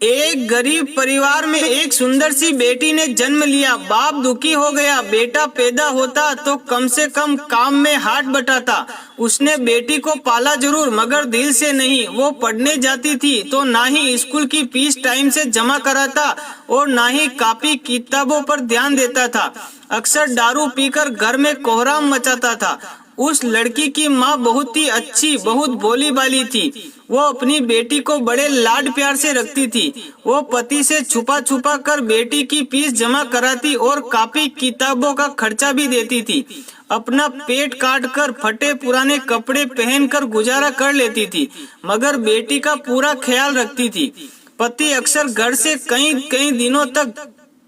एक गरीब परिवार में एक सुंदर सी बेटी ने जन्म लिया। बाप दुखी हो गया। बेटा पैदा होता तो कम से कम काम में हाथ बटाता। उसने बेटी को पाला जरूर, मगर दिल से नहीं। वो पढ़ने जाती थी तो ना ही स्कूल की फीस टाइम से जमा कराता और ना ही कॉपी किताबों पर ध्यान देता था। अक्सर दारू पीकर घर में कोहराम मचाता था। उस लड़की की माँ बहुत ही अच्छी, बहुत भोली भाली थी। वो अपनी बेटी को बड़े लाड प्यार से रखती थी। वो पति से छुपा छुपा कर बेटी की फीस जमा कराती और कॉपी किताबों का खर्चा भी देती थी। अपना पेट काट कर फटे पुराने कपड़े पहनकर गुजारा कर लेती थी, मगर बेटी का पूरा ख्याल रखती थी। पति अक्सर घर से कई कई दिनों तक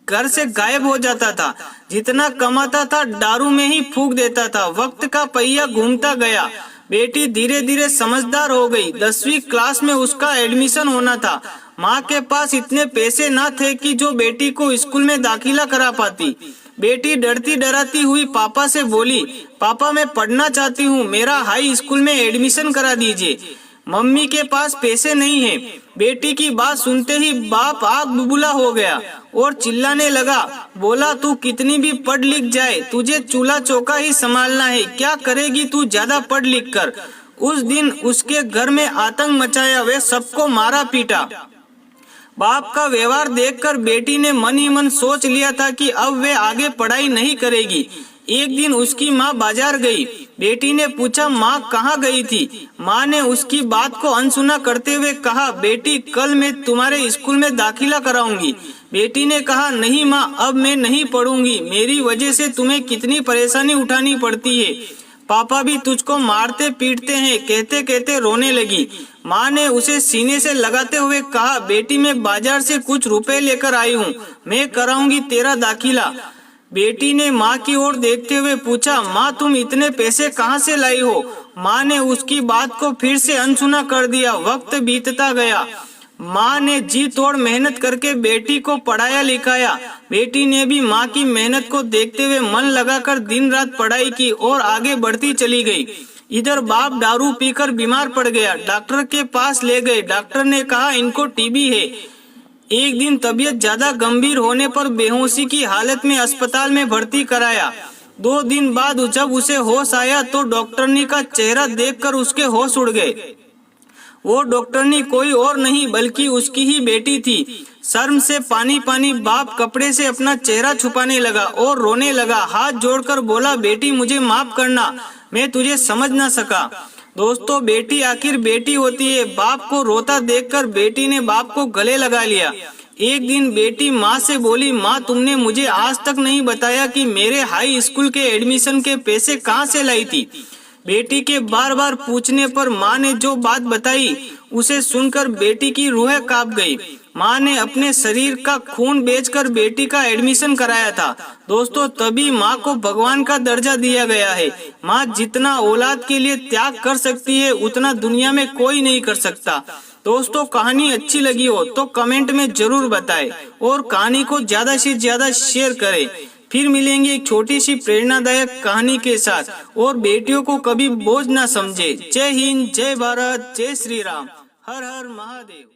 घर से गायब हो जाता था। जितना कमाता था दारू में ही फूंक देता था। वक्त का पहिया घूमता गया। बेटी धीरे धीरे समझदार हो गई। 10वीं क्लास में उसका एडमिशन होना था। माँ के पास इतने पैसे न थे कि जो बेटी को स्कूल में दाखिला करा पाती। बेटी डरती डराती हुई पापा से बोली, पापा मैं पढ़ना चाहती हूँ, मेरा हाई स्कूल में एडमिशन करा दीजिए। मम्मी के पास पैसे नहीं है। बेटी की बात सुनते ही बाप आग बुबुला हो गया और चिल्लाने लगा। बोला, तू कितनी भी पढ़ लिख जाए, तुझे चूल्हा चौका ही संभालना है। क्या करेगी तू ज्यादा पढ़ लिख कर। उस दिन उसके घर में आतंक मचाया। वे सबको मारा पीटा। बाप का व्यवहार देखकर बेटी ने मन ही मन सोच लिया था कि अब वे आगे पढ़ाई नहीं करेगी। एक दिन उसकी माँ बाजार गई। बेटी ने पूछा, माँ कहाँ गई थी। माँ ने उसकी बात को अनसुना करते हुए कहा, बेटी कल मैं तुम्हारे स्कूल में दाखिला कराऊंगी। बेटी ने कहा, नहीं माँ, अब मैं नहीं पढ़ूंगी। मेरी वजह से तुम्हें कितनी परेशानी उठानी पड़ती है। पापा भी तुझको मारते पीटते हैं। कहते कहते रोने लगी। माँ ने उसे सीने से लगाते हुए कहा, बेटी मैं बाजार से कुछ रुपए लेकर आई हूँ, मैं कराऊंगी तेरा दाखिला। बेटी ने माँ की ओर देखते हुए पूछा, माँ तुम इतने पैसे कहाँ से लाई हो। माँ ने उसकी बात को फिर से अनसुना कर दिया। वक्त बीतता गया। माँ ने जी तोड़ मेहनत करके बेटी को पढ़ाया लिखाया। बेटी ने भी माँ की मेहनत को देखते हुए मन लगाकर दिन रात पढ़ाई की और आगे बढ़ती चली गई। इधर बाप दारू पीकर बीमार पड़ गया। डॉक्टर के पास ले गए। डॉक्टर ने कहा, इनको टीबी है। एक दिन तबीयत ज्यादा गंभीर होने पर बेहोशी की हालत में अस्पताल में भर्ती कराया। 2 दिन बाद जब उसे होश आया तो डॉक्टरनी का चेहरा देखकर उसके होश उड़ गए। वो डॉक्टरनी कोई और नहीं बल्कि उसकी ही बेटी थी। शर्म से पानी पानी बाप कपड़े से अपना चेहरा छुपाने लगा और रोने लगा। हाथ जोड़कर बोला, बेटी मुझे माफ करना, मैं तुझे समझ न सका। दोस्तों, बेटी आखिर बेटी होती है। बाप को रोता देखकर बेटी ने बाप को गले लगा लिया। एक दिन बेटी माँ से बोली, माँ तुमने मुझे आज तक नहीं बताया कि मेरे हाई स्कूल के एडमिशन के पैसे कहाँ से लाई थी। बेटी के बार बार पूछने पर माँ ने जो बात बताई उसे सुनकर बेटी की रूह कांप गई। माँ ने अपने शरीर का खून बेचकर बेटी का एडमिशन कराया था। दोस्तों, तभी माँ को भगवान का दर्जा दिया गया है। माँ जितना औलाद के लिए त्याग कर सकती है उतना दुनिया में कोई नहीं कर सकता। दोस्तों, कहानी अच्छी लगी हो तो कमेंट में जरूर बताएं और कहानी को ज्यादा से ज्यादा शेयर करें। फिर मिलेंगे एक छोटी सी प्रेरणादायक कहानी के साथ। और बेटियों को कभी बोझ ना समझे। जय हिंद, जय भारत, जय श्री राम, हर हर महादेव।